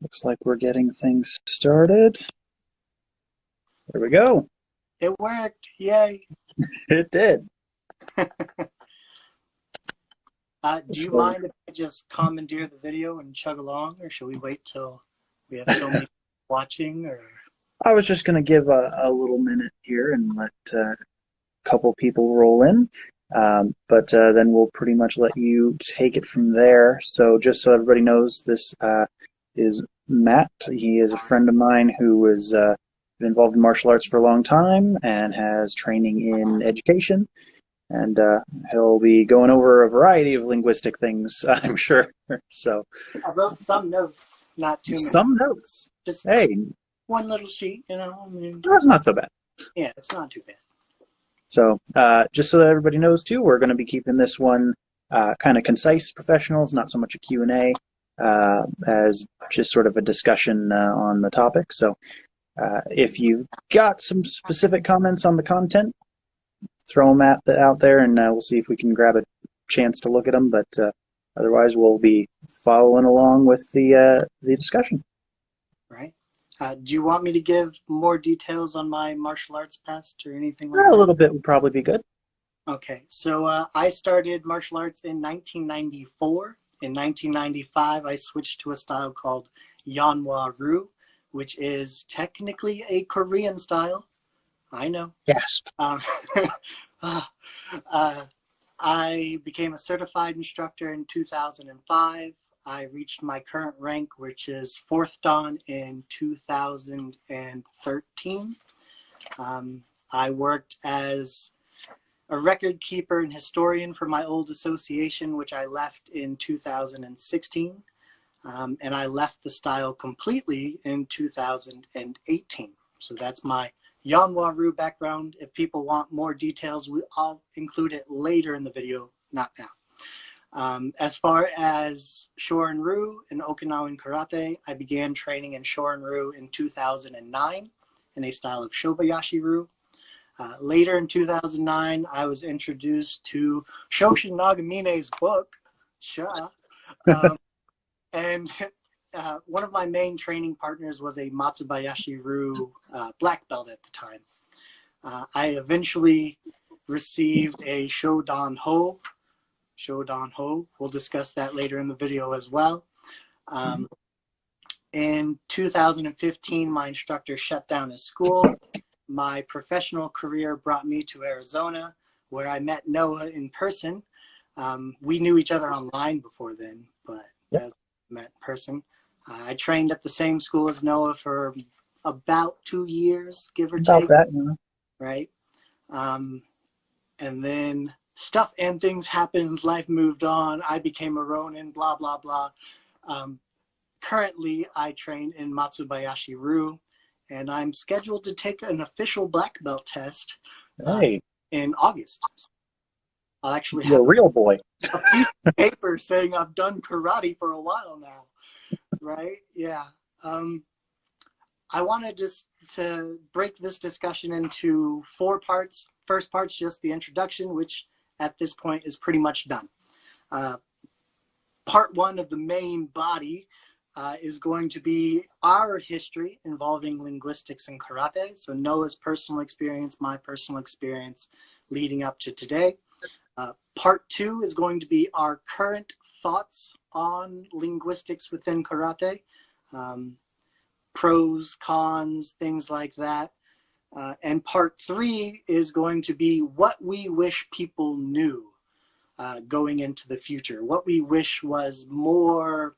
Looks like we're getting things started. There we go. It worked. Yay. It did. Do you mind if I just commandeer the video and chug along, or should we wait till we have so many watching? Or I was just going to give a little minute here and let a couple people roll in, but then we'll pretty much let you take it from there. So just so everybody knows, this is Matt. He is a friend of mine who has been involved in martial arts for a long time and has training in education. And he'll be going over a variety of linguistic things, I'm sure. So I wrote some notes, not too many. some notes. Just Hey, one little sheet, you know. I mean, that's not so bad. yeah, it's not too bad. So just so that everybody knows, too, we're going to be keeping this one kind of concise, professionals, not so much a Q&A, as just sort of a discussion on the topic. So if you've got some specific comments on the content, throw them out there, and we'll see if we can grab a chance to look at them. But otherwise, we'll be following along with the discussion. Right. Do you want me to give more details on my martial arts past or anything like A that? little bit would probably be good. Okay, so I started martial arts in 1994. In 1995, I switched to a style called shorin-ryu, which is technically a Korean style. I know. Gasp. I became a certified instructor in 2005. I reached my current rank, which is 4th Dan in 2013. I worked as a record keeper and historian for my old association, which I left in 2016. And I left the style completely in 2018. So that's my shorin-ryu background. If people want more details, I'll include it later in the video, not now. As far as shorin-ryu and Okinawan karate, I began training in shorin-ryu in 2009 in a style of shobayashi-ryu. Later in 2009, I was introduced to Shoshin Nagamine's book, and one of my main training partners was a Matsubayashi-ryu black belt at the time. I eventually received a Shodan Ho. We'll discuss that later in the video as well. In 2015, my instructor shut down his school. My professional career brought me to Arizona, where I met Noah in person. We knew each other online before then, but met in person. I trained at the same school as Noah for about 2 years, give or take. About that, you know. Right? And then stuff and things happened, life moved on, I became a Ronin, blah, blah, blah. Currently, I train in Matsubayashi-ryu, and I'm scheduled to take an official black belt test in August. I'll actually have a real boy. a piece of paper saying I've done karate for a while now, right? Yeah. I wanted just to break this discussion into 4 parts. First part's just the introduction, which at this point is pretty much done. Part 1 of the main body is going to be our history involving linguistics and karate. So Noah's personal experience, my personal experience leading up to today. Part 2 is going to be our current thoughts on linguistics within karate. Pros, cons, things like that. And part 3 is going to be what we wish people knew going into the future. What we wish was more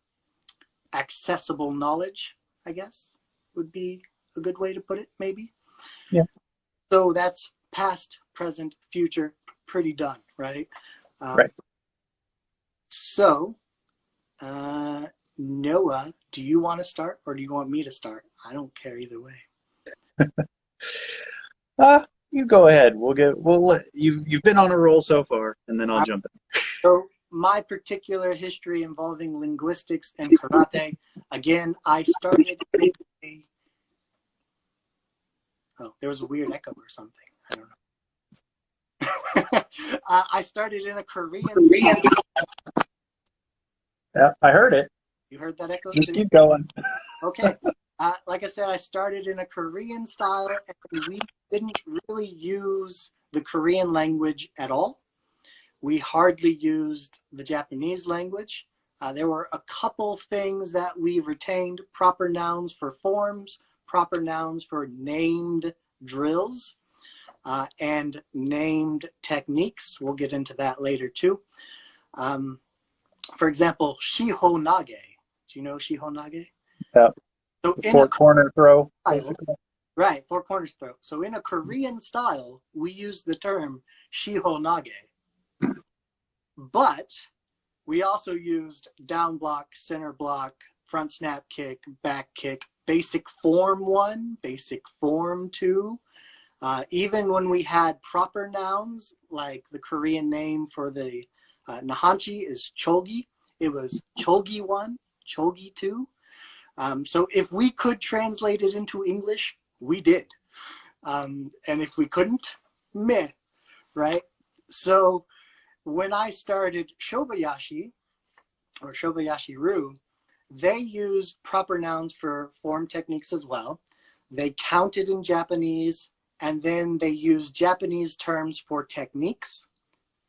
accessible knowledge, I guess, would be a good way to put it, maybe. Yeah. So that's past, present, future, pretty done, right? Right. So, Noah, do you want to start or do you want me to start? I don't care either way. You go ahead. You've been on a roll so far, and then I'll jump in. So my particular history involving linguistics and karate, again, I started there was a weird echo or something. I don't know. I started in a Korean. Yeah, I heard it. You heard that echo? Just keep going. Okay. Like I said, I started in a Korean style, and we didn't really use the Korean language at all. We hardly used the Japanese language. There were a couple things that we retained: proper nouns for forms, proper nouns for named drills, and named techniques. We'll get into that later too. For example, shihonage. Do you know shihonage? Yeah. So The four corner throw, basically. right, four corners throw. So in a Korean style, we use the term shihonage. But we also used down block, center block, front snap kick, back kick, basic form 1, basic form 2. Even when we had proper nouns, like the Korean name for the Nahanchi is Cholgi, it was Cholgi 1, Cholgi 2. So if we could translate it into English, we did. And if we couldn't, meh, right? So when I started Shobayashi, or Shobayashi-ryu, they used proper nouns for form techniques as well. They counted in Japanese, and then they used Japanese terms for techniques,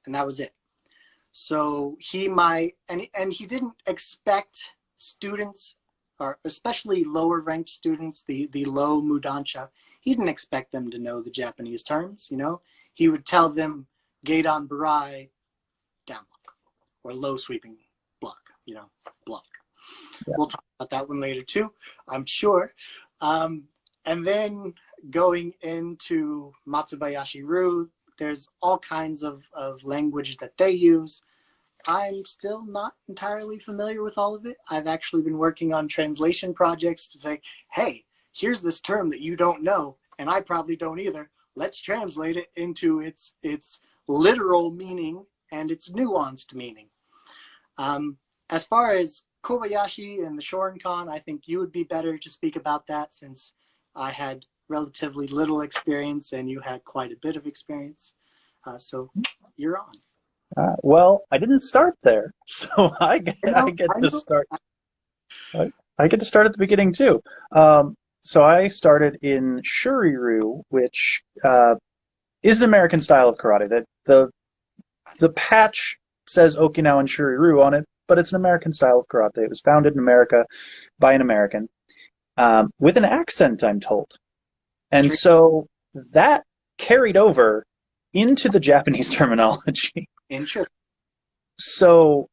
and that was it. So he didn't expect students, or especially lower ranked students, the low mudansha, he didn't expect them to know the Japanese terms, you know. He would tell them Geidan Barai, down block, or low sweeping block, you know, block. Yeah. We'll talk about that one later too, I'm sure. And then going into Matsubayashi-ryu, there's all kinds of language that they use. I'm still not entirely familiar with all of it. I've actually been working on translation projects to say, hey, here's this term that you don't know, and I probably don't either. Let's translate it into its literal meaning and its nuanced meaning. As far as Kobayashi and the Shorin-kan, I think you would be better to speak about that, since I had relatively little experience and you had quite a bit of experience. So you're on. Well, I didn't start there, so I get to start. I get to start at the beginning too. So I started in shorin-ryu, which is an American style of karate. The patch says Okinawan shorin-ryu on it, but it's an American style of karate. It was founded in America by an American with an accent, I'm told, and so that carried over into the Japanese terminology. Interesting. So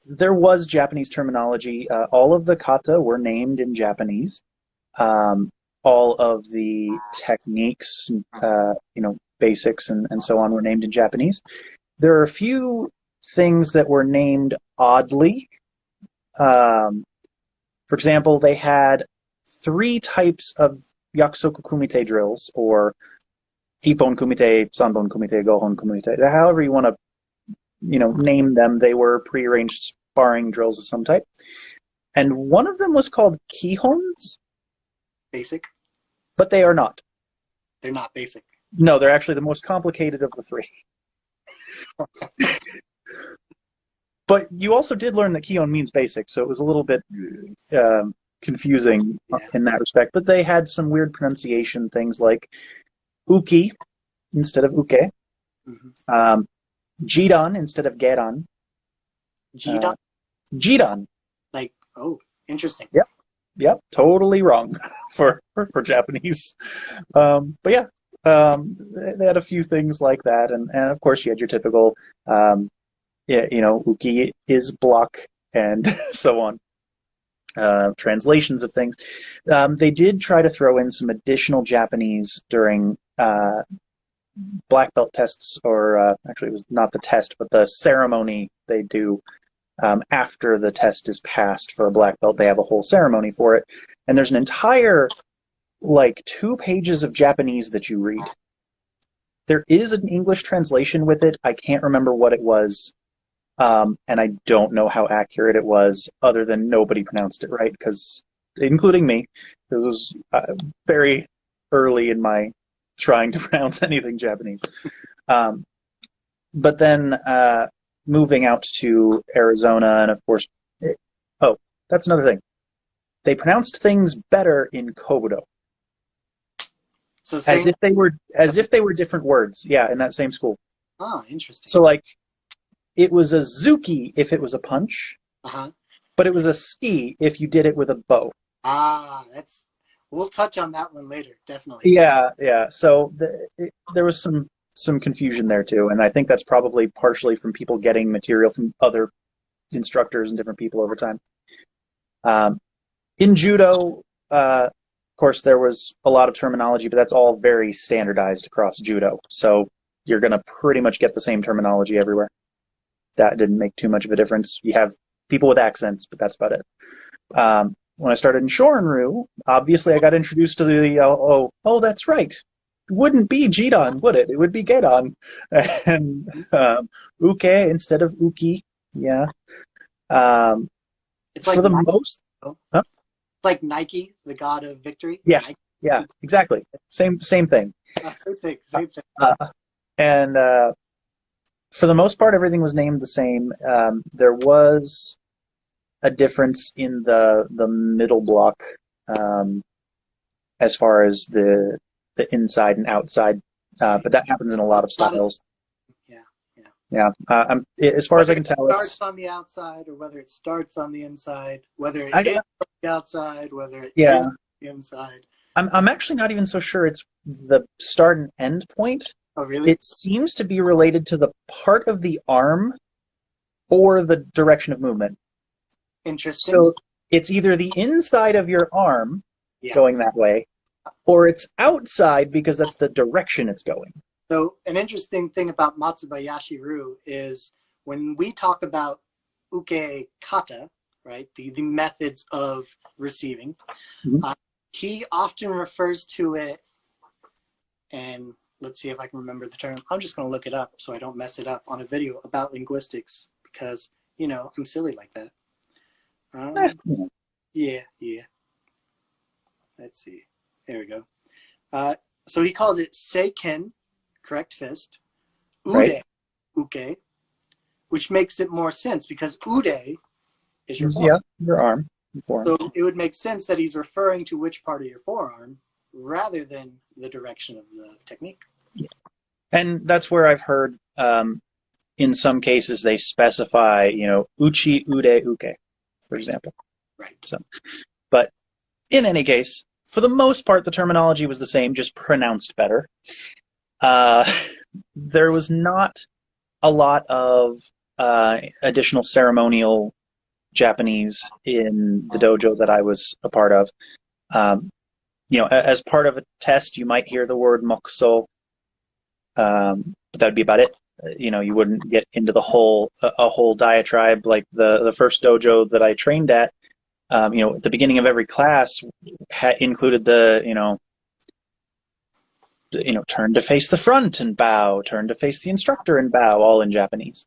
there was Japanese terminology. All of the kata were named in Japanese. All of the techniques, basics and so on, were named in Japanese. There are a few things that were named oddly. For example, they had 3 types of yakusoku kumite drills, or ippon kumite, sanbon kumite, gohon kumite, however you want to name them. They were prearranged sparring drills of some type. And one of them was called kihons. Basic? But they are not. They're not basic. No, they're actually the most complicated of the 3. But you also did learn that kihon means basic, so it was a little bit confusing in that respect. But they had some weird pronunciation things like uki instead of uke. Mm-hmm. Jidan instead of geran. Jidan? Jidan. Like, oh, interesting. Yep, totally wrong for Japanese. But yeah, they had a few things like that, and of course you had your typical, uki is block, and so on. Translations of things. They did try to throw in some additional Japanese during black belt tests, or actually it was not the test, but the ceremony they do after the test is passed for a black belt. They have a whole ceremony for it, and there's an entire 2 pages of Japanese that you read. There is an English translation with it. I can't remember what it was, and I don't know how accurate it was, other than nobody pronounced it right, because including me, it was very early in my trying to pronounce anything Japanese. But then moving out to Arizona, and of course, that's another thing. they pronounced things better in Kobudo, So as same. if they were different words. Yeah, in that same school. Ah, interesting. So like it was a zuki if it was a punch, Uh-huh. but it was a ski if you did it with a bow. Ah, we'll touch on that one later, definitely. Yeah, yeah. So there was some confusion there too, and I think that's probably partially from people getting material from other instructors and different people over time. Um, in judo, of course, there was a lot of terminology, but that's all very standardized across judo. So you're going to pretty much get the same terminology everywhere. That didn't make too much of a difference. You have people with accents, but that's about it. When I started in shorin-ryu, obviously I got introduced to that's right. It wouldn't be Jidan, would it? It would be Gedan. And uke instead of uki. Yeah. Um, It's for like the Nike, most, though. huh? Like Nike, the god of victory. Yeah, Nike. yeah, exactly. Same thing. Same thing, same thing. And for the most part, everything was named the same. There was a difference in the middle block, um, as far as the inside and outside, Right. but that happens in a lot of Not as, styles. yeah, yeah. Yeah, as far as Whether I it can tell, starts it's on the outside or whether it starts on the inside, whether it I is on the outside, whether it yeah. is on the inside. I'm actually not even so sure it's the start and end point. Oh, really? It seems to be related to the part of the arm or the direction of movement. Interesting. So it's either the inside of your arm Yeah. going that way, or it's outside because that's the direction it's going. So an interesting thing about Matsubayashi Ryu is when we talk about uke kata, right, the methods of receiving, Mhm. he often refers to it, and let's see if I can remember the term. I'm just going to look it up so I don't mess it up on a video about linguistics because, I'm silly like that. Yeah. Let's see. There we go. So he calls it seiken, correct fist, ude, Right. uke, which makes it more sense because ude is your forearm. Yeah, your arm, your forearm. So it would make sense that he's referring to which part of your forearm rather than the direction of the technique. Yeah. And that's where I've heard, in some cases, they specify, uchi, ude, uke, for example. Right. So, but in any case, for the most part, the terminology was the same, just pronounced better. There was not a lot of additional ceremonial Japanese in the dojo that I was a part of. As part of a test, you might hear the word mokuso, but that would be about it. You wouldn't get into a whole diatribe like the first dojo that I trained at. At the beginning of every class included turn to face the front and bow, turn to face the instructor and bow, all in Japanese.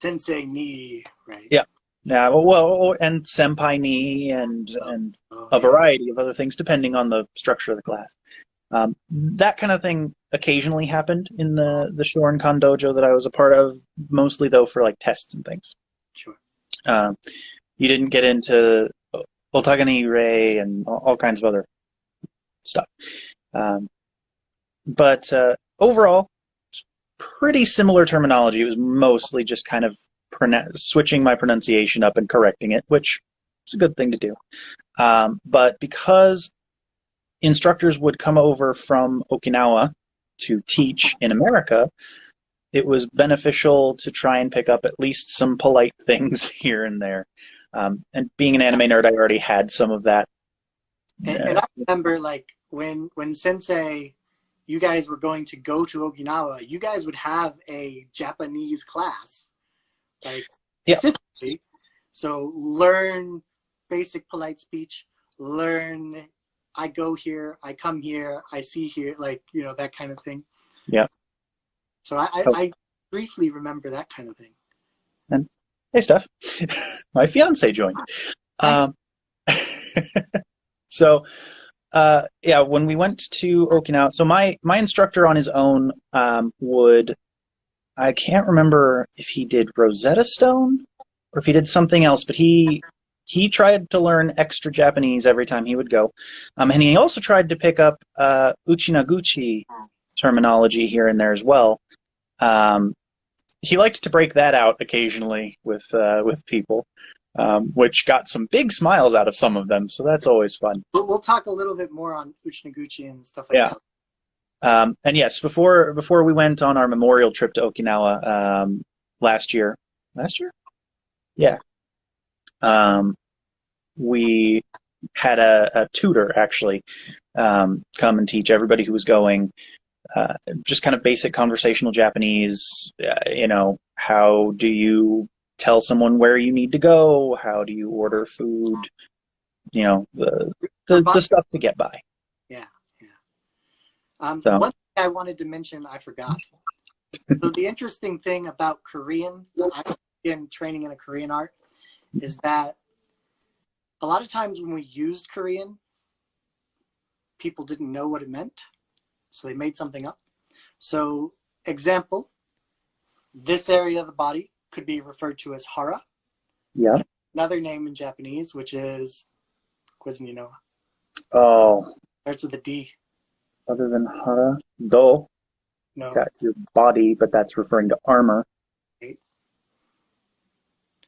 Sensei ni, right? Yeah. Yeah, well, and senpai ni and a variety of other things depending on the structure of the class. That kind of thing occasionally happened in the Shorin-kan dojo that I was a part of, mostly though for like tests and things. Sure. You didn't get into otagani rei and all kinds of other stuff. But overall, pretty similar terminology. It was mostly just kind of switching my pronunciation up and correcting it, which is a good thing to do. But because instructors would come over from Okinawa to teach in America, it was beneficial to try and pick up at least some polite things here and there. And being an anime nerd, I already had some of that. And I remember, like, when Sensei, you guys were going to go to Okinawa, you guys would have a Japanese class, like, specifically. So learn basic polite speech, learn I go here, I come here, I see here, like, that kind of thing. Yeah. So I briefly remember that kind of thing. And hey, Steph, my fiance joined. So, when we went to Okinawa, so my instructor on his own I can't remember if he did Rosetta Stone or if he did something else, but he he tried to learn extra Japanese every time he would go. And he also tried to pick up uchinaguchi terminology here and there as well. Um, he liked to break that out occasionally with people, which got some big smiles out of some of them. So that's always fun. But we'll talk a little bit more on uchinaguchi and stuff like Yeah. that. And yes, before we went on our memorial trip to Okinawa last year, yeah, we had a tutor actually come and teach everybody who was going just kind of basic conversational Japanese. How do you tell someone where you need to go? How do you order food? The stuff to get by. Yeah, yeah. So. One thing I wanted to mention, I forgot. So the interesting thing about Korean, I've been training in a Korean art, is that a lot of times when we used Korean, people didn't know what it meant, so they made something up. So, example, this area of the body could be referred to as hara. Yeah. Another name in Japanese, which is Quizen, Oh. Starts with a D. Other than hara, do. No. Got your body, but that's referring to armor. Right.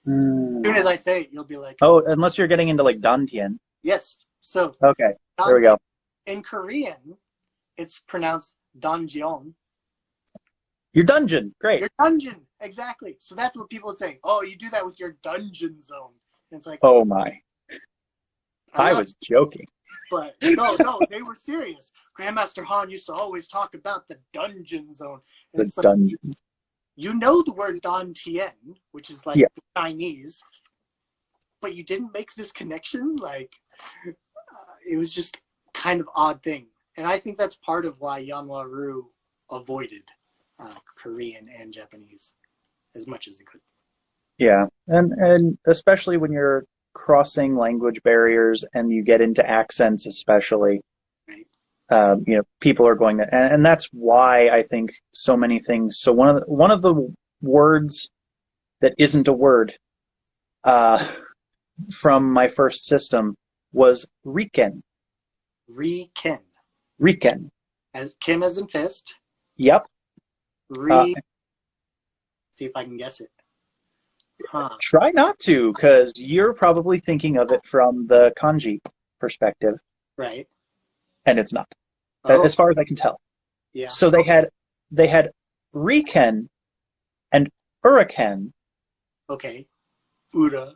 Mm. As soon as I say it, you'll be like, oh, unless you're getting into like dantian. Yes. So, okay, there we go. In Korean, it's pronounced donjeon. Your dungeon, great. Your dungeon, exactly. So that's what people would say. Oh, you do that with your dungeon zone. And it's like, oh my. I was joking. But no, they were serious. Grandmaster Han used to always talk about the dungeon zone. And the dungeons. Like, you know the word dantian, which is like the Chinese, but you didn't make this connection. Like, it was just kind of odd thing. And I think that's part of why Yanwa-Ryu avoided Korean and Japanese as much as they could. Yeah, and especially when you're crossing language barriers and you get into accents especially, right. People are going to, and that's why I think so many things. So one of the words that isn't a word from my first system was riken. Riken. As ken as in fist. Yep. See if I can guess it. Huh. Try not to, because you're probably thinking of it from the kanji perspective. Right. And it's not, as far as I can tell. Yeah. So they had riken and uriken. Okay. Ura.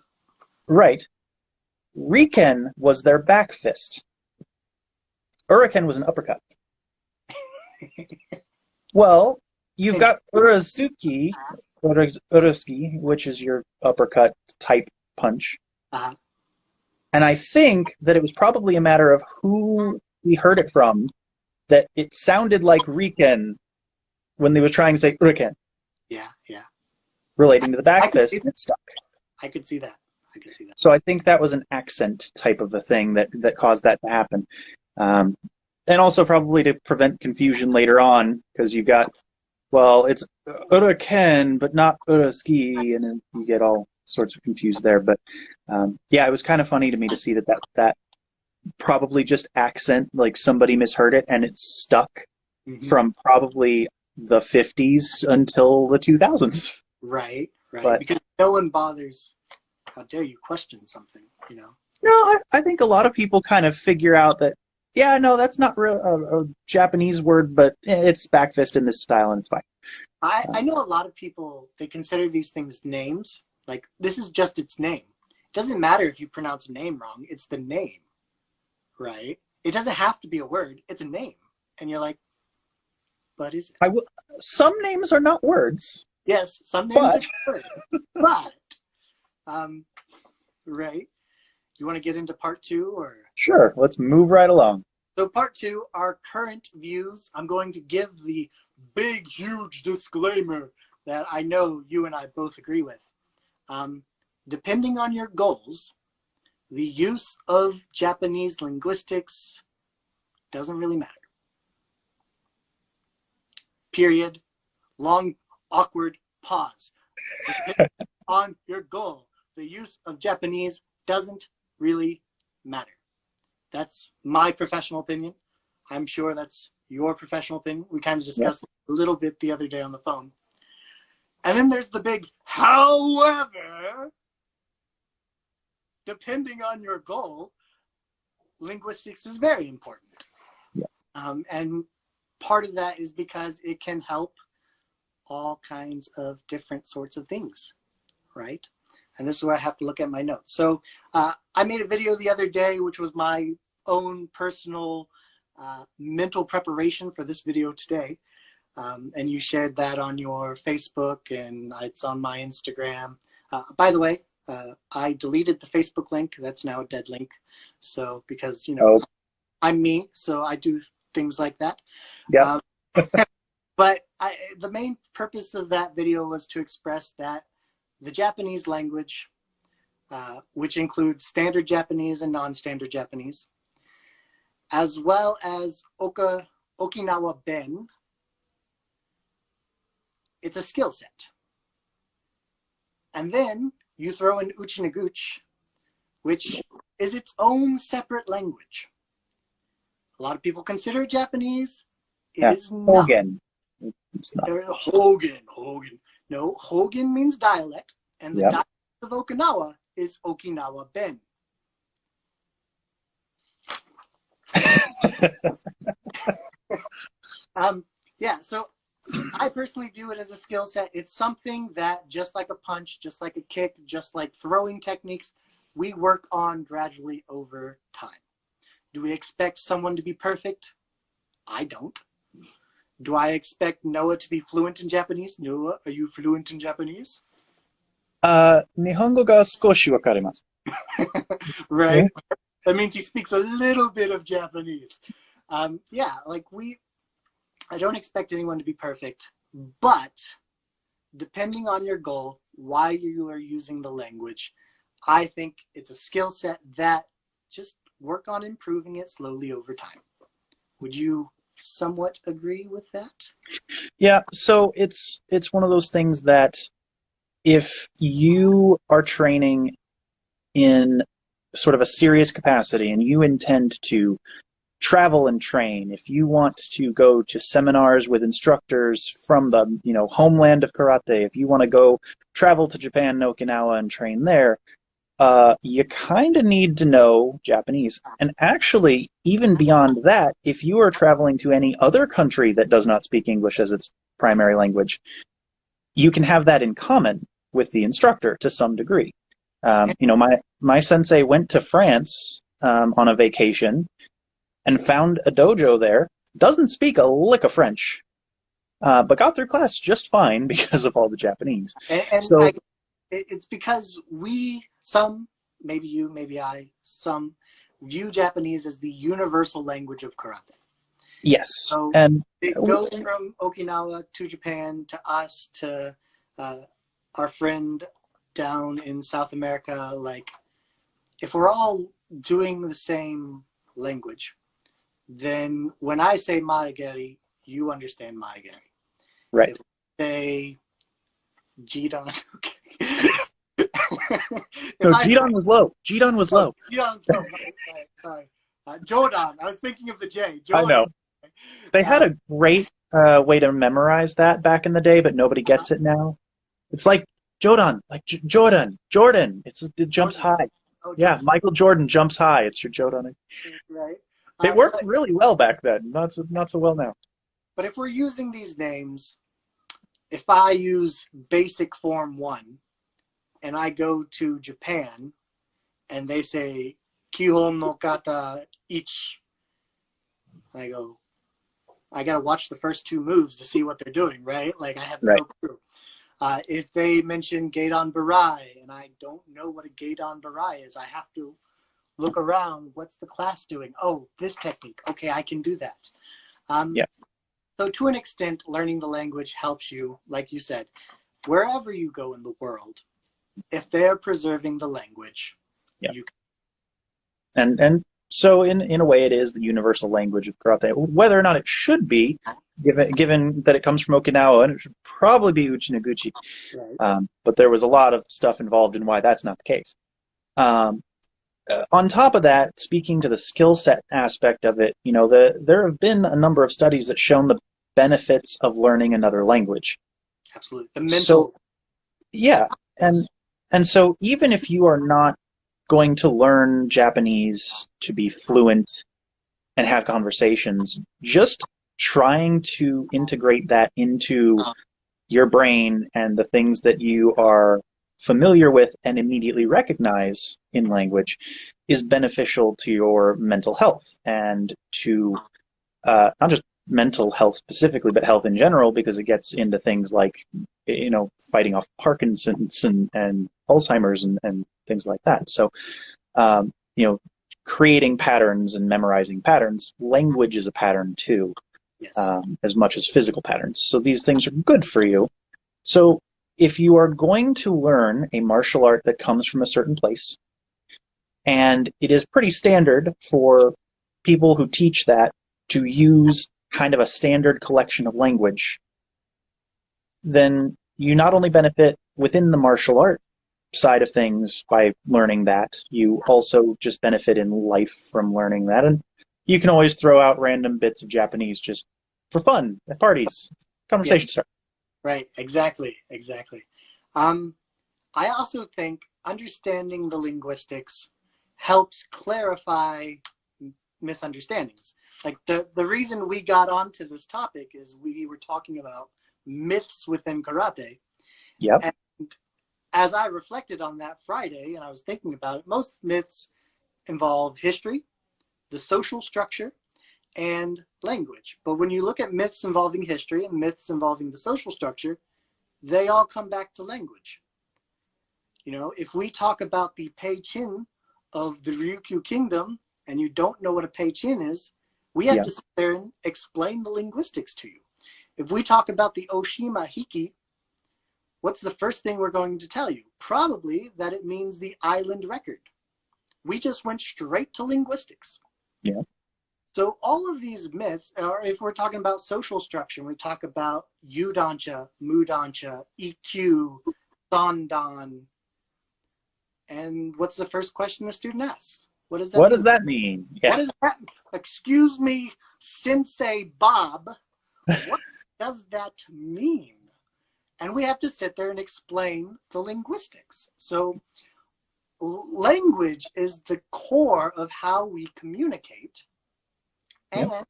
Right. Riken was their back fist. Uriken was an uppercut. Well, you've got urazuki, which is your uppercut type punch. Uh-huh. And I think that it was probably a matter of who we heard it from, that it sounded like Riken when they were trying to say Uriken. Yeah, yeah. Relating to the back fist, and it stuck. I could see that. So I think that was an accent type of a thing that caused that to happen. And also probably to prevent confusion later on, because you got, well, it's Uriken, but not Uraski, and then you get all sorts of confused there. But yeah, it was kind of funny to me to see that probably just accent, like somebody misheard it, and it stuck from probably the 50s until the 2000s. Right. But, because no one bothers, how dare you question something, No, I think a lot of people kind of figure out that, yeah, no, that's not a Japanese word, but it's back fist in this style, and it's fine. I know a lot of people, they consider these things names. Like, this is just its name. It doesn't matter if you pronounce a name wrong. It's the name, right? It doesn't have to be a word. It's a name. And you're like, but is it? Some names are not words. Yes, some names are words. But, right? You want to get into part 2? Or Sure, let's move right along. So part 2, our current views. I'm going to give the big, huge disclaimer that I know you and I both agree with. Depending on your goals, the use of Japanese linguistics doesn't really matter. Period. Long, awkward pause. Depending on your goal, the use of Japanese doesn't really matter. That's my professional opinion. I'm sure that's your professional opinion. We kind of discussed it a little bit the other day on the phone. And then there's the big, however, depending on your goal, linguistics is very important. And part of that is because it can help all kinds of different sorts of things, right? And this is where I have to look at my notes. So I made a video the other day, which was my own personal mental preparation for this video today. And you shared that on your Facebook, and it's on my Instagram. By the way, I deleted the Facebook link. That's now a dead link. So because, I'm me, so I do things like that. Yeah. But the main purpose of that video was to express that the Japanese language, which includes standard Japanese and non-standard Japanese, as well as Okinawa Ben, it's a skill set. And then you throw in Uchi-no-guchi, which is its own separate language. A lot of people consider it Japanese. It is not. Hogen. It's not. Hogen. No, Hogen means dialect, and the dialect of Okinawa is Okinawa Ben. So I personally view it as a skill set. It's something that, just like a punch, just like a kick, just like throwing techniques, we work on gradually over time. Do we expect someone to be perfect? I don't. Do I expect Noah to be fluent in Japanese? Noah, are you fluent in Japanese? Nihongo ga skoshi wakarimasu. Right. That means he speaks a little bit of Japanese. I don't expect anyone to be perfect, but depending on your goal, why you are using the language, I think it's a skill set that just work on improving it slowly over time. Would you somewhat agree with that? Yeah, so it's one of those things that if you are training in sort of a serious capacity and you intend to travel and train, if you want to go to seminars with instructors from the homeland of karate, if you want to go travel to Japan and Okinawa and train there, you kind of need to know Japanese. And actually, even beyond that, if you are traveling to any other country that does not speak English as its primary language, you can have that in common with the instructor to some degree. My sensei went to France on a vacation and found a dojo there, doesn't speak a lick of French, but got through class just fine because of all the Japanese. It's because some, maybe you, maybe I, some view Japanese as the universal language of karate. Yes. So it goes from Okinawa to Japan to us to our friend down in South America. Like, if we're all doing the same language, then when I say Maegeri, you understand Maegeri. Right. If I say Jidan, okay. No, Jidan was low. Jidan was low. Jidan's low. Sorry. Jodan. I was thinking of the J. Jodan. I know. They had a great way to memorize that back in the day, but nobody gets it now. It's like Jodan, like Jordan. It jumps high. Oh, yeah, Michael Jordan jumps high. It's your Jodan. Right. It worked really well back then. Not so well now. But if we're using these names, if I use basic form 1 and I go to Japan and they say Kihon no kata ich, and I go, I gotta watch the first 2 moves to see what they're doing, right? Like, I have no clue. If they mention Gedan Barai and I don't know what a Gedan Barai is, I have to look around. What's the class doing? Oh, this technique. Okay, I can do that. So to an extent, learning the language helps you, like you said, wherever you go in the world, if they're preserving the language, you can. And so in a way it is the universal language of karate. Whether or not it should be, given that it comes from Okinawa, and it should probably be Uchi-no-guchi. Right. But there was a lot of stuff involved in why that's not the case. On top of that, speaking to the skill set aspect of it, there have been a number of studies that shown the benefits of learning another language. Absolutely. The So, mental. yeah, and Yes. and so even if you are not going to learn Japanese to be fluent and have conversations, just trying to integrate that into your brain and the things that you are familiar with and immediately recognize in language is beneficial to your mental health and to not just mental health specifically, but health in general, because it gets into things like, fighting off Parkinson's and Alzheimer's and things like that. So, um, you know, creating patterns and memorizing patterns, language is a pattern too, Yes. as much as physical patterns. So these things are good for you. So if you are going to learn a martial art that comes from a certain place, and it is pretty standard for people who teach that to use kind of a standard collection of language, then you not only benefit within the martial art side of things by learning that, you also just benefit in life from learning that. And you can always throw out random bits of Japanese just for fun at parties. Yeah. Conversation starter. Right. Exactly. Exactly. Um, I also think understanding the linguistics helps clarify misunderstandings. Like the reason we got onto this topic is we were talking about myths within karate. Yep. And as I reflected on that Friday and I was thinking about it, most myths involve history, the social structure, and language. But when you look at myths involving history and myths involving the social structure, they all come back to language. If we talk about the Pei Qin of the Ryukyu Kingdom and you don't know what a Pei Qin is, we have Yep. to sit there and explain the linguistics to you. If we talk about the Oshima Hiki, what's the first thing we're going to tell you? Probably that it means the island record. We just went straight to linguistics. Yeah. So all of these myths, or if we're talking about social structure, we talk about Udancha, Mudancha, EQ, Sandan. And what's the first question a student asks? What does that What mean? does that mean? What Yeah. is that? Excuse me, Sensei Bob. What does that mean? And we have to sit there and explain the linguistics. So language is the core of how we communicate. Yep. And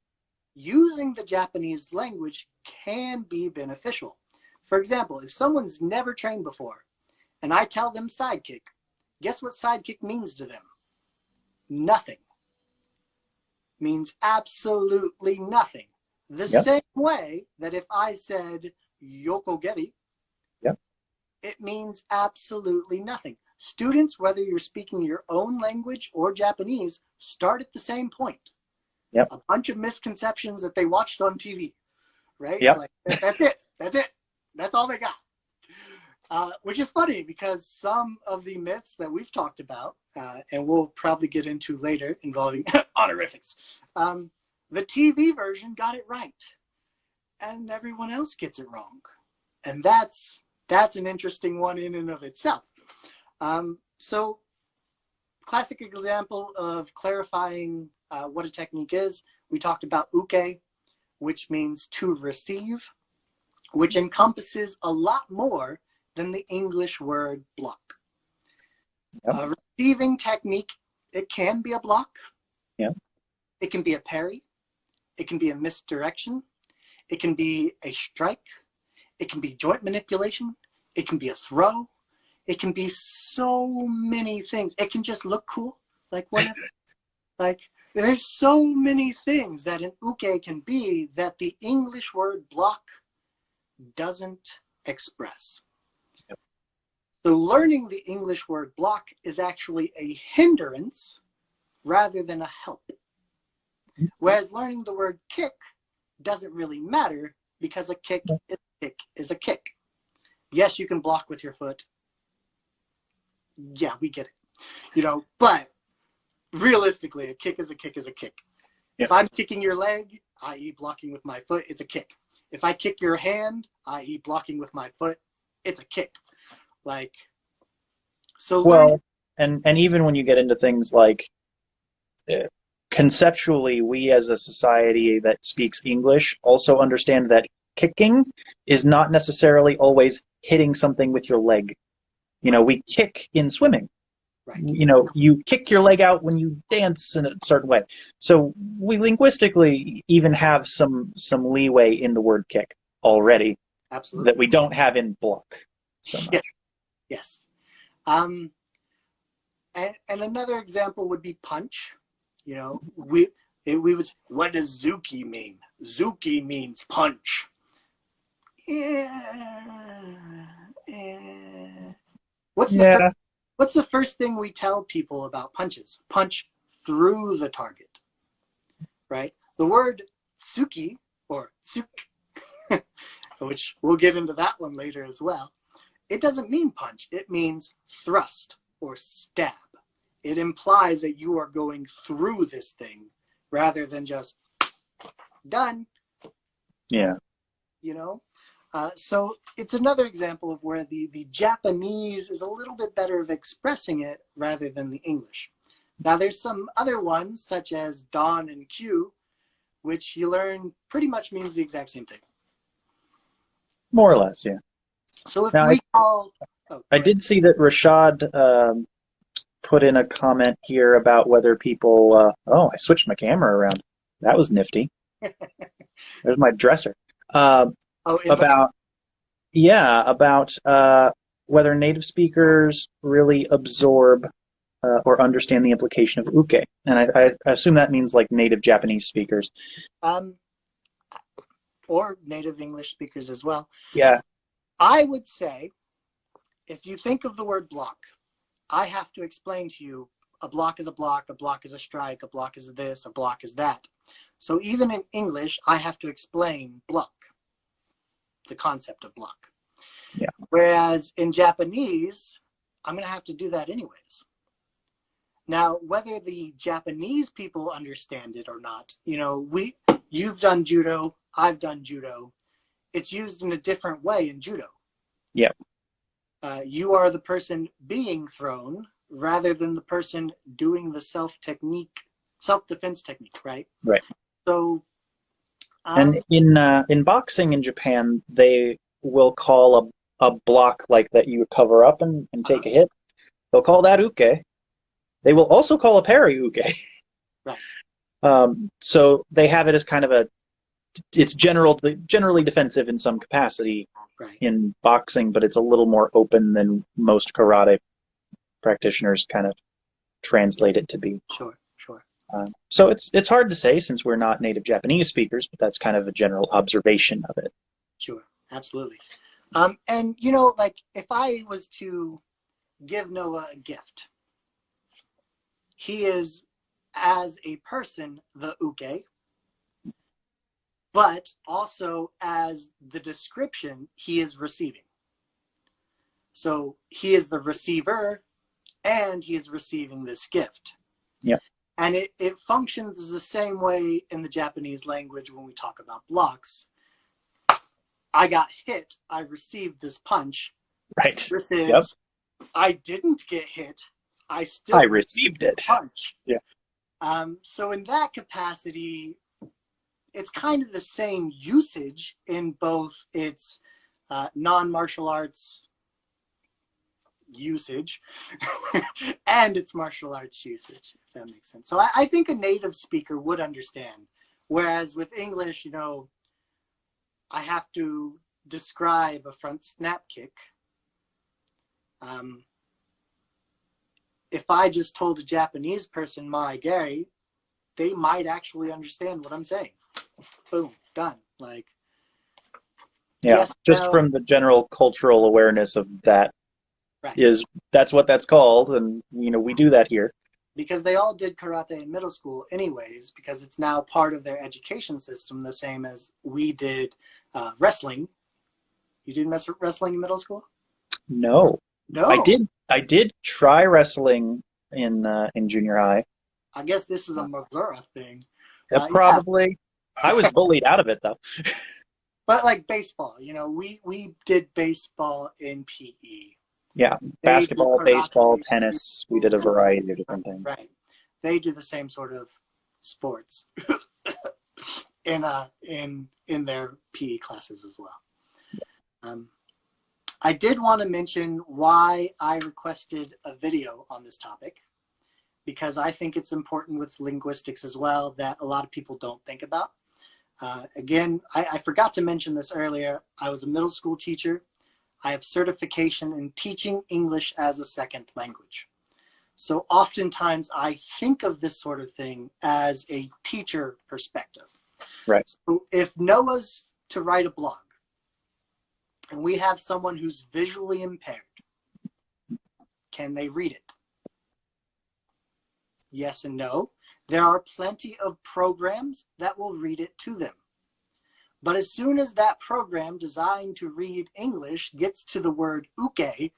using the Japanese language can be beneficial. For example, if someone's never trained before and I tell them sidekick, guess what sidekick means to them? Nothing. Means absolutely nothing. The Yep. same way that if I said yokogeri, Yep. it means absolutely nothing. Students, whether you're speaking your own language or Japanese, start at the same point. Yep. A bunch of misconceptions that they watched on TV, right? Yep. Like, that's it. That's it. That's all they got. Which is funny because some of the myths that we've talked about, and we'll probably get into later involving honorifics, the TV version got it right, and everyone else gets it wrong, and that's an interesting one in and of itself. So, classic example of clarifying what a technique is. We talked about uke, which means to receive, which encompasses a lot more than the English word block. Yep. Receiving technique, it can be a block. Yep. It can be a parry. It can be a misdirection. It can be a strike. It can be joint manipulation. It can be a throw. It can be so many things. It can just look cool, like whatever. Like there's so many things that an uke can be that the English word block doesn't express. Yep. So learning the English word block is actually a hindrance rather than a help. Whereas learning the word kick doesn't really matter because a kick is a kick. Yes, you can block with your foot. Yeah, we get it. But realistically, a kick is a kick is a kick. Yep. If I'm kicking your leg, i.e. blocking with my foot, it's a kick. If I kick your hand, i.e. blocking with my foot, it's a kick. So Well, and even when you get into things like conceptually, we as a society that speaks English also understand that kicking is not necessarily always hitting something with your leg. You know, Right. we kick in swimming. Right. You know, you kick your leg out when you dance in a certain way. So we linguistically even have some leeway in the word kick already that Absolutely. we don't have in block so Yeah. much. Yes. Um, and another example would be punch. You know, we would. What does Zuki mean? Zuki means punch. Yeah. What's the Yeah, What's the first thing we tell people about punches? Punch through the target, right? The word suki or suk, which we'll get into that one later as well, it doesn't mean punch. It means thrust or stab. It implies that you are going through this thing rather than just done, yeah. you know? So it's another example of where the Japanese is a little bit better of expressing it rather than the English. Now there's some other ones such as Don and Q, which you learn pretty much means the exact same thing. More or less, yeah. So if Now, we call, oh, I go ahead. did see that Rashad put in a comment here about whether people. Oh, I switched my camera around. That was nifty. There's my dresser. Uh, Oh, in the about about whether native speakers really absorb or understand the implication of uke, and I assume that means like native Japanese speakers. um, or native English speakers as well. Yeah, I would say, if you think of the word block, I have to explain to you a block is a strike, a block is this, a block is that. So even in English, I have to explain block, the concept of block. yeah, Whereas in Japanese, I'm going to have to do that anyways. Now, whether the Japanese people understand it or not, you've done judo, I've done judo. It's used in a different way in judo. yeah. You are the person being thrown rather than the person doing the self-defense technique, right? Right. So, And in boxing in Japan, they will call a block like that you cover up and take a hit. They'll call that uke. They will also call a parry uke. right, So they have it as kind of it's generally defensive in some capacity right, in boxing, but it's a little more open than most karate practitioners kind of translate it to be. sure, sure, So it's hard to say since we're not native Japanese speakers, but that's kind of a general observation of it. sure, absolutely. And like if I was to give Noah a gift, he is as a person the uke, but also as the description he is receiving. So he is the receiver and he is receiving this gift. Yeah. And it functions the same way in the Japanese language when we talk about blocks. I got hit, I received this punch. Right. This is, Yep. I didn't get hit, I still I received it. punch. Yeah. So in that capacity, it's kind of the same usage in both its non-martial arts usage and its martial arts usage, if that makes sense. So I think a native speaker would understand. Whereas with English, I have to describe a front snap kick. If I just told a Japanese person "Mai Gary," they might actually understand what I'm saying. Boom, done. Like, Yeah. yes, Just no, from the general cultural awareness of that right. that's what that's called, and we do that here. Because they all did karate in middle school anyways, because it's now part of their education system, the same as we did wrestling. You did wrestling in middle school? No. I No. did try wrestling in junior high. I guess this is a Missouri thing. Yeah, Probably. I was bullied out of it though. but like baseball, we did baseball in PE. Yeah, They do basketball, baseball, karate, tennis. We did a variety of different things. right? They do the same sort of sports in their PE classes as well. Um, I did want to mention why I requested a video on this topic, because I think it's important with linguistics as well that a lot of people don't think about. Again, I forgot to mention this earlier. I was a middle school teacher. I have certification in teaching English as a second language. So oftentimes I think of this sort of thing as a teacher perspective. Right. So if Noah's to write a blog and we have someone who's visually impaired, can they read it? Yes and no. There are plenty of programs that will read it to them. But as soon as that program designed to read English gets to the word uke,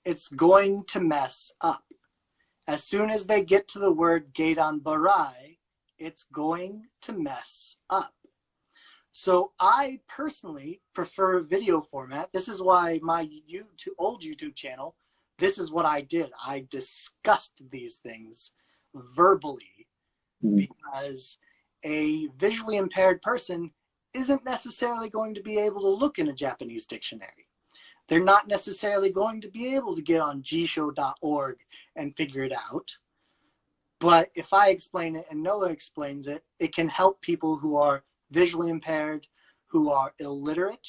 it's going to mess up. As soon as they get to the word Gaidan Barai, it's going to mess up. So I personally prefer video format. This is why my old YouTube channel, this is what I did. I discussed these things verbally because a visually impaired person isn't necessarily going to be able to look in a Japanese dictionary. They're not necessarily going to be able to get on jisho.org and figure it out. But if I explain it and Noah explains it, it can help people who are visually impaired, who are illiterate.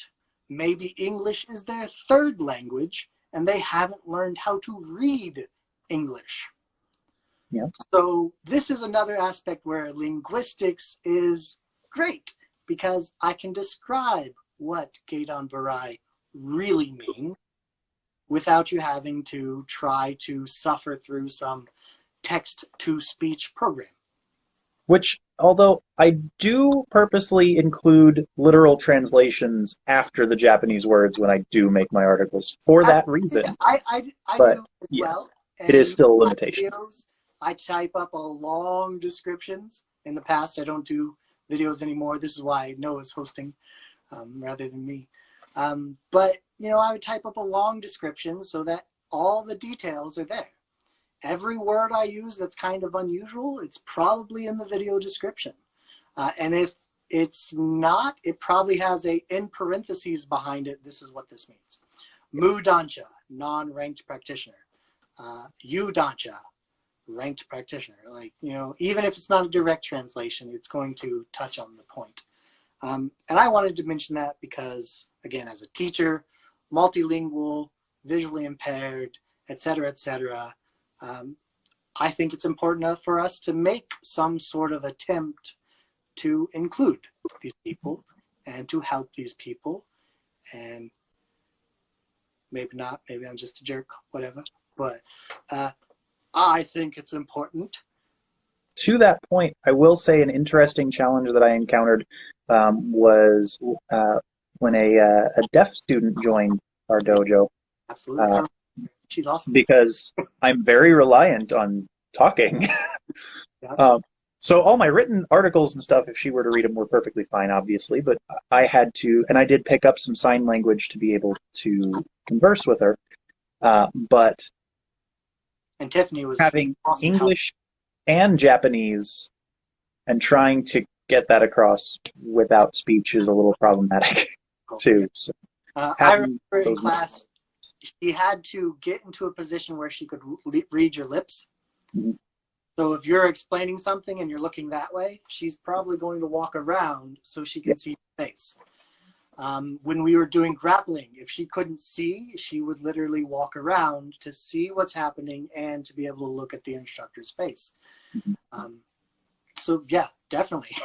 Maybe English is their third language and they haven't learned how to read English. Yeah. So this is another aspect where linguistics is great because I can describe what Gaidan Barai really mean without you having to try to suffer through some text-to-speech program. Which, although I do purposely include literal translations after the Japanese words when I do make my articles for that reason. I but, do as yeah, well. it is still a limitation. Videos, I type up a long descriptions. In the past, I don't do videos anymore. This is why Noah's hosting rather than me. But, I would type up a long description so that all the details are there. Every word I use that's kind of unusual, it's probably in the video description. And if it's not, it probably has a in parentheses behind it. This is what this means. Mu Dancha, non-ranked practitioner. Yu Dancha, ranked practitioner. Even if it's not a direct translation, it's going to touch on the point. And I wanted to mention that because, again, as a teacher, multilingual, visually impaired, etc., I think it's important for us to make some sort of attempt to include these people and to help these people. And maybe not, maybe I'm just a jerk, whatever. But I think it's important. To that point, I will say an interesting challenge that I encountered was when a deaf student joined our dojo. Absolutely. She's awesome. Because I'm very reliant on talking. Yeah. So all my written articles and stuff, if she were to read them, were perfectly fine, obviously. But I had to, and I did pick up some sign language to be able to converse with her. But and Tiffany was having awesome English and Japanese and trying to get that across without speech is a little problematic too. So I remember in class, she had to get into a position where she could read your lips. Mm-hmm. So if you're explaining something and you're looking that way, she's probably going to walk around so she can see your face. When we were doing grappling, if she couldn't see, she would literally walk around to see what's happening and to be able to look at the instructor's face. So yeah, definitely.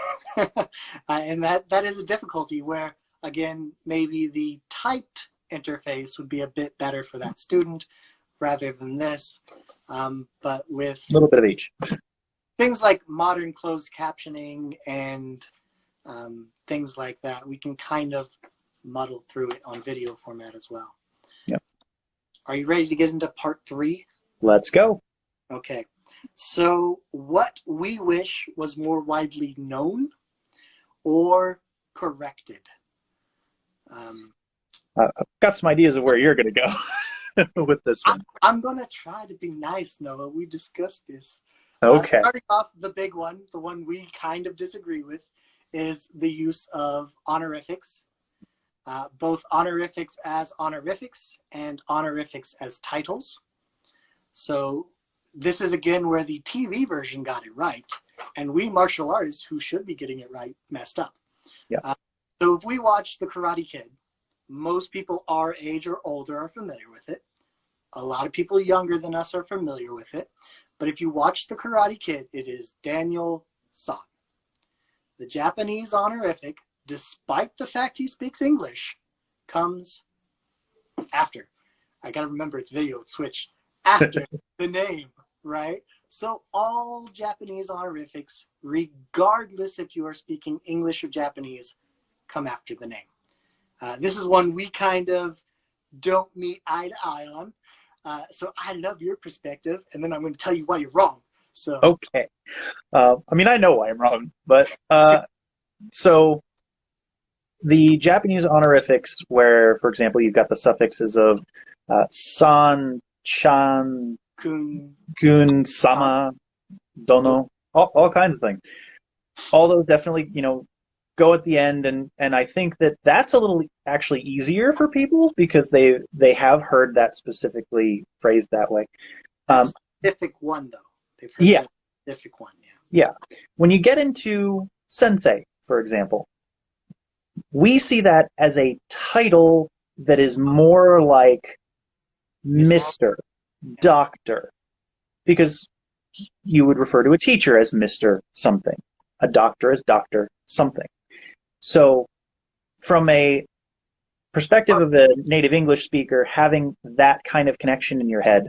And that is a difficulty where, again, maybe the typed interface would be a bit better for that student rather than this. But with a little bit of each. Things like modern closed captioning and things like that, we can kind of muddle through it on video format as well. Yep. Are you ready to get into part 3? Let's go. Okay. So what we wish was more widely known or corrected? I've got some ideas of where you're going to go. with this one. I'm going to try to be nice, Noah. We discussed this. Okay. Starting off, the big one, the one we kind of disagree with, is the use of honorifics. Both honorifics as honorifics and honorifics as titles. So this is, again, where the TV version got it right, and we martial artists who should be getting it right messed up. Yeah. So if we watch The Karate Kid, most people our age or older are familiar with it. A lot of people younger than us are familiar with it. But if you watch The Karate Kid, it is Daniel San. The Japanese honorific, despite the fact he speaks English, comes after. I gotta remember it's video, it switched. After the name, right? So all Japanese honorifics, regardless if you are speaking English or Japanese, come after the name. This is one we kind of don't meet eye to eye on. So I love your perspective, and then I'm going to tell you why you're wrong. So Okay. I mean, I know why I'm wrong, but so the Japanese honorifics, where, for example, you've got the suffixes of san, chan, kun, sama, dono, all kinds of things. All those definitely, go at the end, and I think that's a little actually easier for people because they have heard that specifically phrased that way. Specific one, though. They've heard Yeah. that specific one, Yeah. When you get into sensei, for example, we see that as a title that is more like Mr., Doctor, because you would refer to a teacher as Mr. something, a doctor as Doctor something. So from a perspective of a native English speaker, having that kind of connection in your head,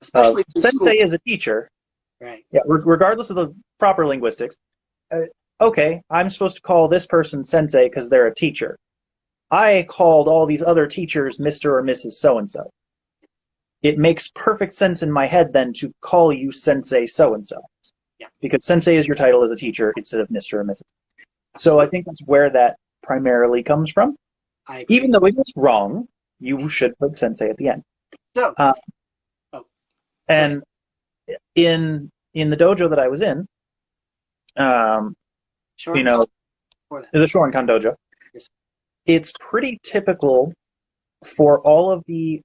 especially sensei is a teacher, right? Yeah, regardless of the proper linguistics. Okay, I'm supposed to call this person sensei because they're a teacher. I called all these other teachers Mr. or Mrs. So-and-so. It makes perfect sense in my head then to call you sensei so-and-so. Yeah. Because sensei is your title as a teacher instead of Mr. or Mrs. So I think that's where that primarily comes from. Even though it was wrong, you should put sensei at the end. So, and in the dojo that I was in, the Shorin dojo, yes, it's pretty typical for all of the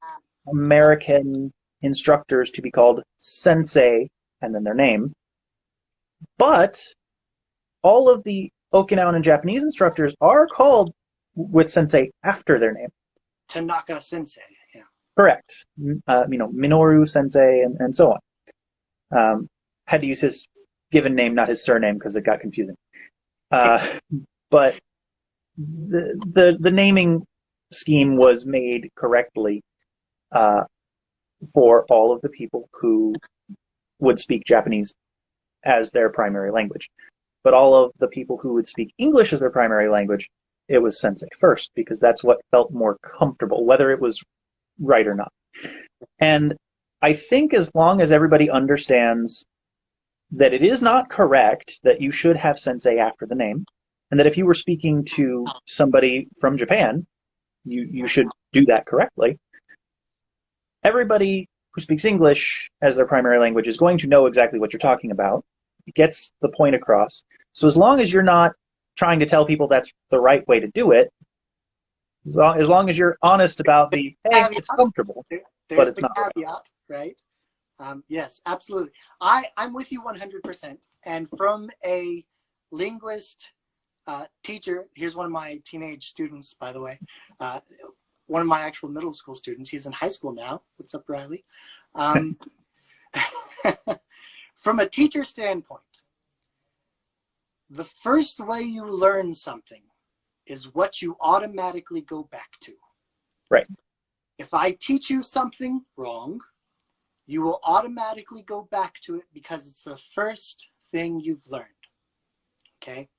American instructors to be called sensei and then their name, but all of the Okinawan and Japanese instructors are called with sensei after their name. Tanaka sensei, yeah. Correct. Minoru sensei and so on. Had to use his given name, not his surname, because it got confusing. But the naming scheme was made correctly for all of the people who would speak Japanese as their primary language. But all of the people who would speak English as their primary language, it was sensei first, because that's what felt more comfortable, whether it was right or not. And I think as long as everybody understands that it is not correct that you should have sensei after the name, and that if you were speaking to somebody from Japan, you should do that correctly, everybody who speaks English as their primary language is going to know exactly what you're talking about. It gets the point across. So as long as you're not trying to tell people that's the right way to do it, as long as you're honest about hey, it's comfortable, but it's not caveat, right? Yes, absolutely. I'm with you 100%. And from a linguist teacher, here's one of my teenage students, by the way, one of my actual middle school students. He's in high school now. What's up, Riley? From a teacher standpoint, the first way you learn something is what you automatically go back to. Right. If I teach you something wrong, you will automatically go back to it because it's the first thing you've learned. Okay?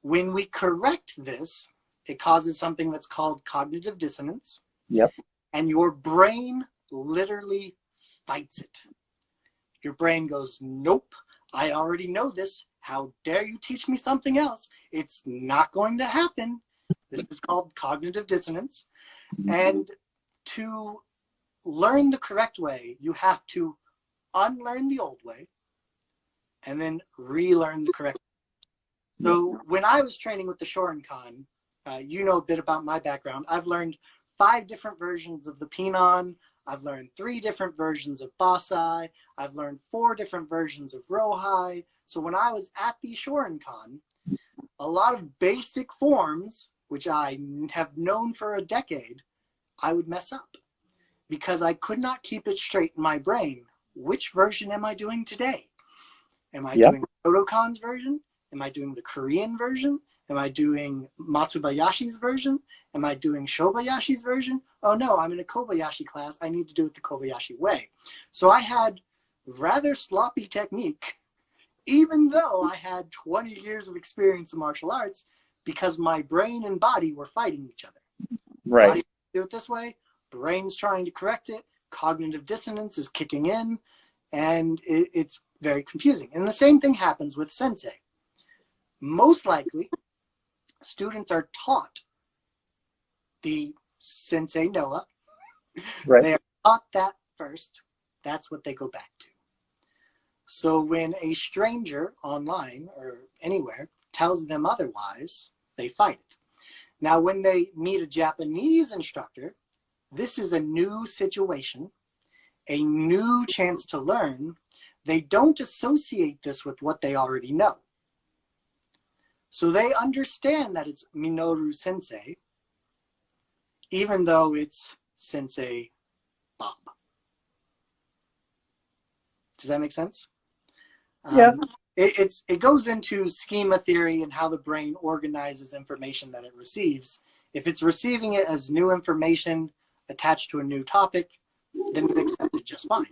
When we correct this, it causes something that's called cognitive dissonance. Yep. And your brain literally fights it. Your brain goes, nope, I already know this. How dare you teach me something else? It's not going to happen. This is called cognitive dissonance. And to learn the correct way, you have to unlearn the old way and then relearn the correct way. So when I was training with the Shorin-kan, you know a bit about my background. I've learned 5 different versions of the Pinan. I've learned 3 different versions of Basai. I've learned 4 different versions of Rohai. So when I was at the Shorin-kan, a lot of basic forms, which I have known for a decade, I would mess up because I could not keep it straight in my brain. Which version am I doing today? Am I doing Shotokan's version? Am I doing the Korean version? Am I doing Matsubayashi's version? Am I doing Shobayashi's version? Oh no, I'm in a Kobayashi class. I need to do it the Kobayashi way. So I had rather sloppy technique, even though I had 20 years of experience in martial arts, because my brain and body were fighting each other. Right. Body do it this way, brain's trying to correct it, cognitive dissonance is kicking in, and it's very confusing. And the same thing happens with sensei. Most likely, students are taught the sensei Noah. Right. They are taught that first. That's what they go back to. So when a stranger online or anywhere tells them otherwise, they fight it. Now, when they meet a Japanese instructor, this is a new situation, a new chance to learn. They don't associate this with what they already know. So they understand that it's Minoru Sensei, even though it's Sensei Bob. Does that make sense? Yeah. It goes into schema theory and how the brain organizes information that it receives. If it's receiving it as new information attached to a new topic, then it accepts it just fine.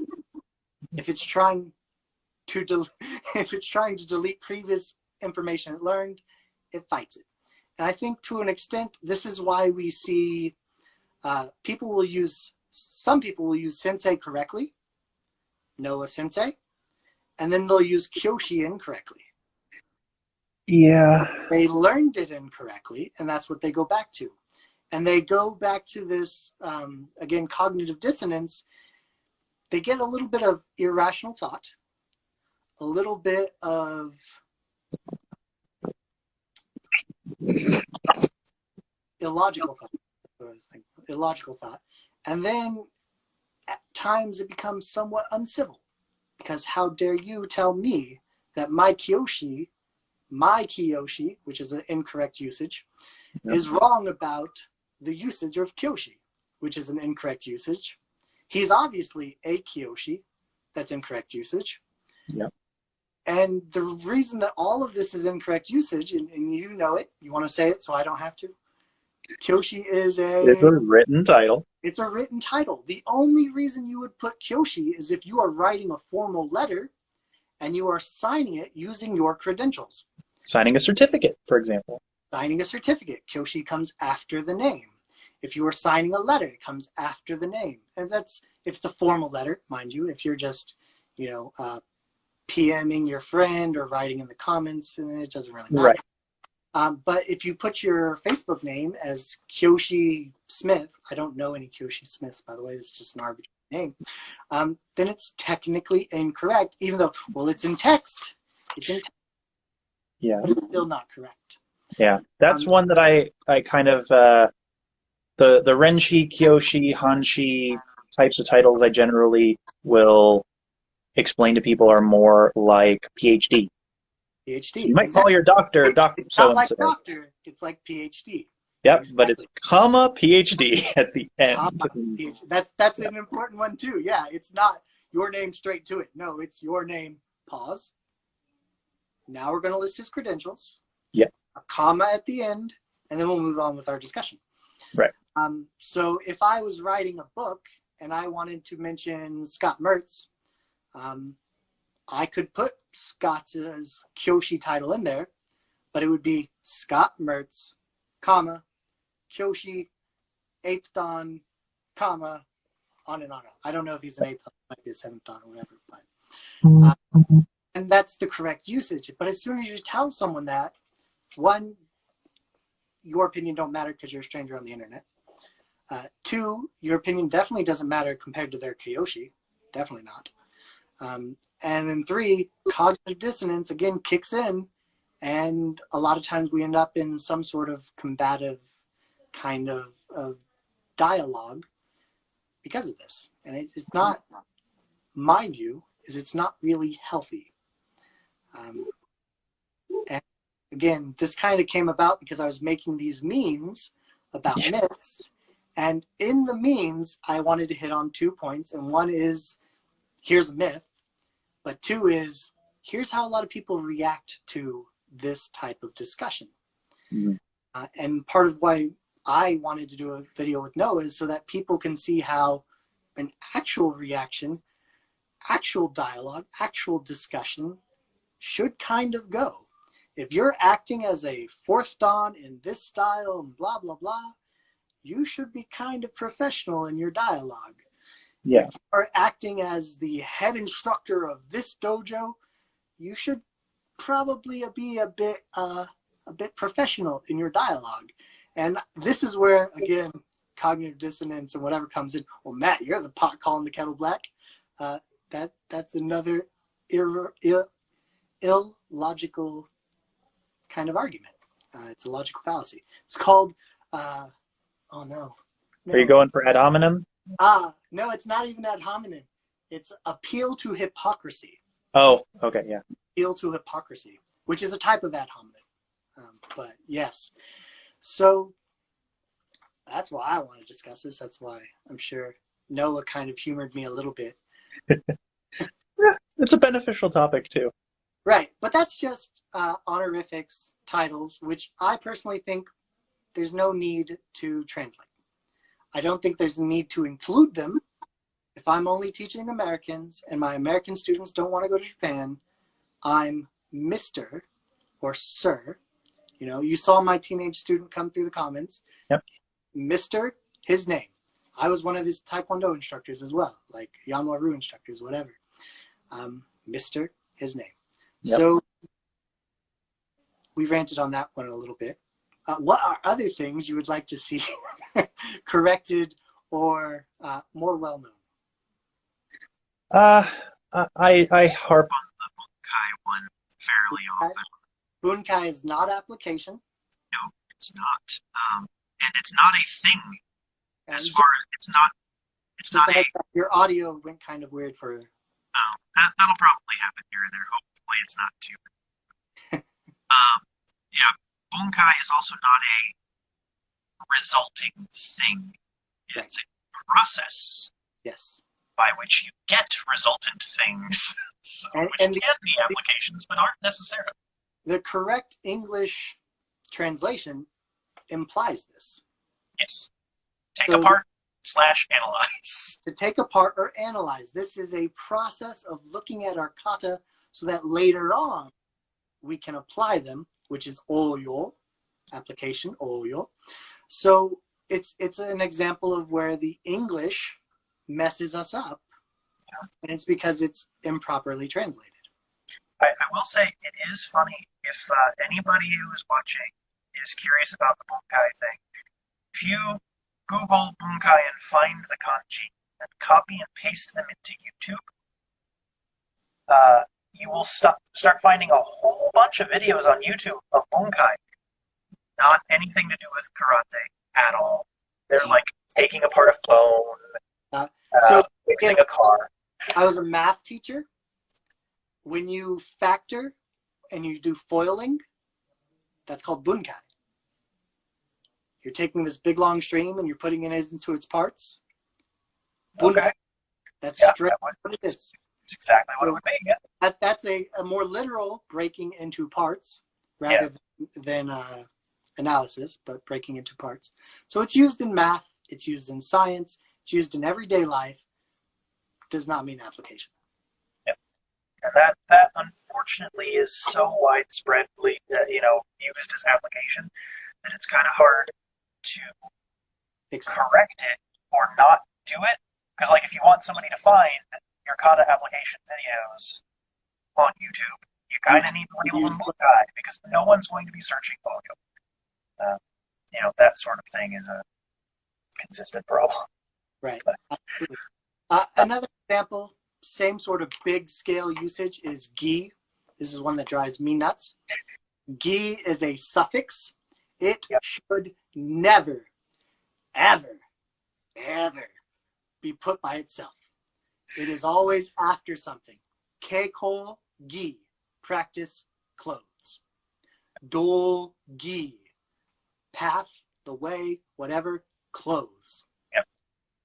If it's trying to delete previous information it learned, it fights it. And I think to an extent, this is why we see some people will use sensei correctly, Noah sensei, and then they'll use Kyoshi incorrectly. Yeah. They learned it incorrectly, and that's what they go back to. And they go back to this, again, cognitive dissonance. They get a little bit of irrational thought, a little bit of illogical thought. And then at times it becomes somewhat uncivil, because how dare you tell me that my Kiyoshi, which is an incorrect usage, is wrong about the usage of Kyoshi, which is an incorrect usage. He's obviously a Kiyoshi, that's incorrect usage. Yep. And the reason that all of this is incorrect usage, and you know it, you want to say it so I don't have to. Kyoshi is It's a written title. It's a written title. The only reason you would put Kyoshi is if you are writing a formal letter and you are signing it using your credentials. Signing a certificate, for example. Signing a certificate. Kyoshi comes after the name. If you are signing a letter, it comes after the name. And that's if it's a formal letter, mind you. If you're just, PMing your friend or writing in the comments, it doesn't really matter. Right. But if you put your Facebook name as Kyoshi Smith, I don't know any Kyoshi Smiths, by the way, it's just an arbitrary name, then it's technically incorrect, even though, well, it's in text. It's in text. Yeah. But it's still not correct. Yeah. That's one that I kind of, the Renshi, Kyoshi, Hanshi types of titles I generally will explain to people are more like PhD. PhD. So you might call your doctor Dr. It's not like so-and-so. doctor, it's like PhD. Yep, Exactly. but it's comma PhD at the end. PhD. That's an important one too. Yeah, it's not your name straight to it. No, it's your name, pause. Now we're going to list his credentials. Yeah. A comma at the end, and then we'll move on with our discussion. Right. So if I was writing a book and I wanted to mention Scott Mertz, I could put Scott's Kyoshi title in there, but it would be Scott Mertz, comma, Kyoshi, 8th Dan, comma, on and on. I don't know if he's an 8th Dan, it might be a 7th Dan or whatever, but and that's the correct usage. But as soon as you tell someone that, one, your opinion don't matter because you're a stranger on the internet. Two, your opinion definitely doesn't matter compared to their Kyoshi. Definitely not. And then three, cognitive dissonance again kicks in, and a lot of times we end up in some sort of combative kind of dialogue because of this. And it's not, my view is it's not really healthy. And again, this kind of came about because I was making these memes about myths. And in the memes, I wanted to hit on 2 points. And one is, here's a myth. But two is, here's how a lot of people react to this type of discussion. Mm-hmm. And part of why I wanted to do a video with Noah is so that people can see how an actual reaction, actual dialogue, actual discussion should kind of go. If you're acting as a fourth dan in this style and blah, blah, blah, you should be kind of professional in your dialogue. Yeah. If you are acting as the head instructor of this dojo, you should probably be a bit professional in your dialogue. And this is where, again, cognitive dissonance and whatever comes in. Well, Matt, you're the pot calling the kettle black. That's another illogical kind of argument. It's a logical fallacy. It's called, oh no. Are you going for ad hominem? No, it's not even ad hominem. It's appeal to hypocrisy. Oh, okay, yeah. Appeal to hypocrisy, which is a type of ad hominem. But yes. So that's why I want to discuss this. That's why I'm sure Noah kind of humored me a little bit. Yeah, it's a beneficial topic too. Right, but that's just honorifics, titles, which I personally think there's no need to translate. I don't think there's a need to include them. If I'm only teaching Americans and my American students don't want to go to Japan, I'm Mr. or Sir. You know, you saw my teenage student come through the comments. Yep. Mr., his name. I was one of his Taekwondo instructors as well, like Yamaru instructors, whatever. Mr., his name. Yep. So we ranted on that one a little bit. What are other things you would like to see corrected or more well known? I harp on the bunkai one fairly often. Bunkai is not application. No, it's not. And it's not a thing. As far as it's not a. Your audio went kind of weird for. Oh, that'll probably happen here and there. Hopefully, it's not too. Yeah, bunkai is also not a resulting thing. It's a process. Yes. By which you get resultant things, which can be applications, but aren't necessarily. The correct English translation implies this. Yes. Take apart / analyze. To take apart or analyze. This is a process of looking at our kata so that later on we can apply them, which is oyo, application, oyo. So it's an example of where the English messes us up, and it's because it's improperly translated. I will say it is funny if anybody who's watching is curious about the bunkai thing. If you Google bunkai and find the kanji and copy and paste them into YouTube, you will start finding a whole bunch of videos on YouTube of bunkai. Not anything to do with karate at all. They're like taking apart a phone, fixing a car. I was a math teacher. When you factor and you do foiling, that's called bunkai. You're taking this big long stream and you're putting it into its parts. Bunkai. Okay. That's straight what it is. It's exactly what it would be. Yeah. That's a more literal breaking into parts rather than analysis, but breaking into parts. So it's used in math, it's used in science, it's used in everyday life. Does not mean application. Yep. And that unfortunately is so widespreadly used as application that it's kind of hard to correct it or not do it. Because like if you want somebody to find your kata application videos on YouTube, you kind of need to label them bunkai because no one's going to be searching audio. That sort of thing is consistent problem. Right. Absolutely. Another example, same sort of big scale usage is gi. This is one that drives me nuts. Gi is a suffix. It should never, ever, ever be put by itself. It is always after something. Keiko gi, practice, clothes. Do gi, path, the way, whatever, clothes. Yep.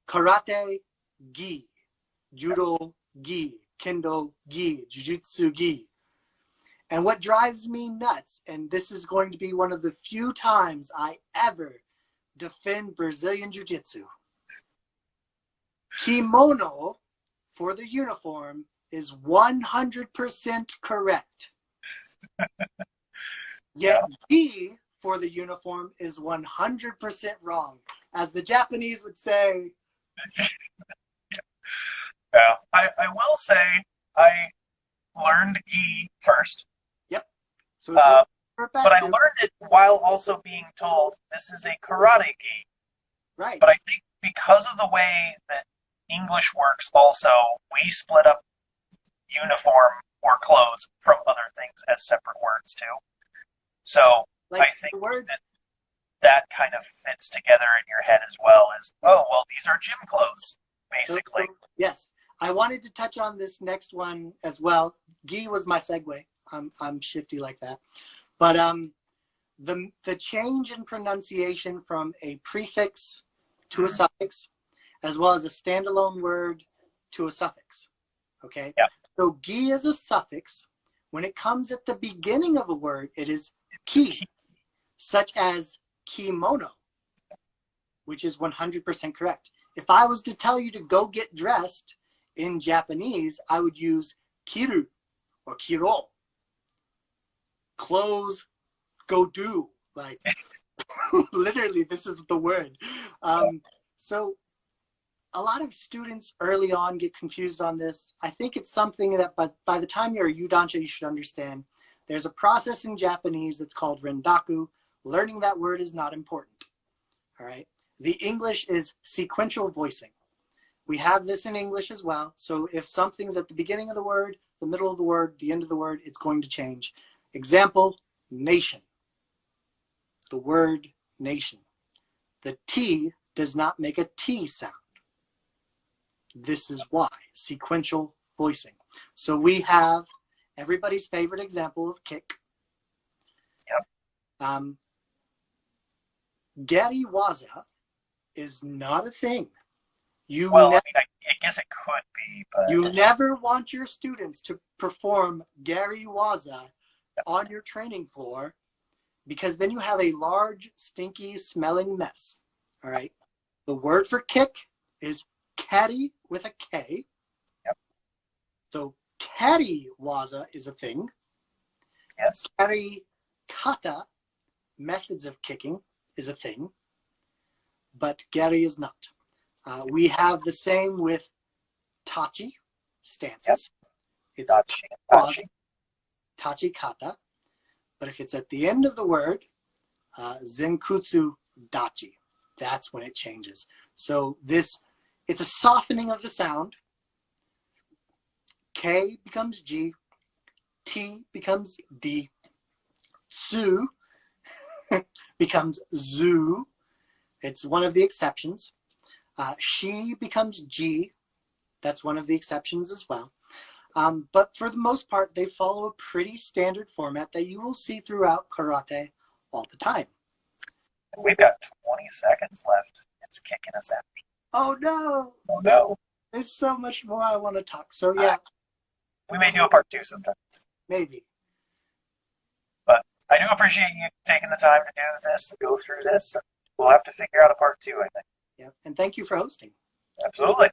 Karate gi, judo gi, kendo gi, jujutsu gi. And what drives me nuts, and this is going to be one of the few times I ever defend Brazilian Jiu-Jitsu. Kimono for the uniform is 100% correct. Yet gi for the uniform is 100% wrong. As the Japanese would say. Yeah, I will say I learned gi first. Yep. So but I learned it while also being told this is a karate gi. Right. But I think because of the way that English works also, we split up uniform or clothes from other things as separate words too. So like I think that kind of fits together in your head as well as, oh, well, these are gym clothes, basically. So, yes. I wanted to touch on this next one as well. Gi was my segue. I'm shifty like that. But the change in pronunciation from a prefix to a suffix, as well as a standalone word to a suffix. Okay? Yeah. So gi is a suffix. When it comes at the beginning of a word, it is ki, such as kimono, which is 100% correct. If I was to tell you to go get dressed in Japanese, I would use kiru or kiro. Clothes, go do. Like, literally, this is the word. So a lot of students early on get confused on this. I think it's something that by the time you're a Yudansha, you should understand. There's a process in Japanese that's called rendaku. Learning that word is not important. All right. The English is sequential voicing. We have this in English as well. So if something's at the beginning of the word, the middle of the word, the end of the word, it's going to change. Example, nation. The word nation. The T does not make a T sound. This is why. Sequential voicing. So we have everybody's favorite example of kick. Yep. Gary waza is not a thing. I guess it could be, but you never want your students to perform Gary waza on your training floor, because then you have a large, stinky, smelling mess. All right. The word for kick is kari with a K. Yep. So kari waza is a thing. Yes. Kari kata, methods of kicking, is a thing. But gari is not. We have the same with tachi, stances. Yep. It's tachi kata. But if it's at the end of the word, zenkutsu dachi. That's when it changes. So it's a softening of the sound. K becomes G. T becomes D. Su becomes zu. It's one of the exceptions. She becomes G. That's one of the exceptions as well. But for the most part, they follow a pretty standard format that you will see throughout karate all the time. We've got 20 seconds left. It's kicking us out. Oh, no. Oh, no. There's so much more I want to talk. So, yeah. We may do a part 2 sometime. Maybe. But I do appreciate you taking the time to do this, to go through this. We'll have to figure out a part 2, I think. Yeah. And thank you for hosting. Absolutely.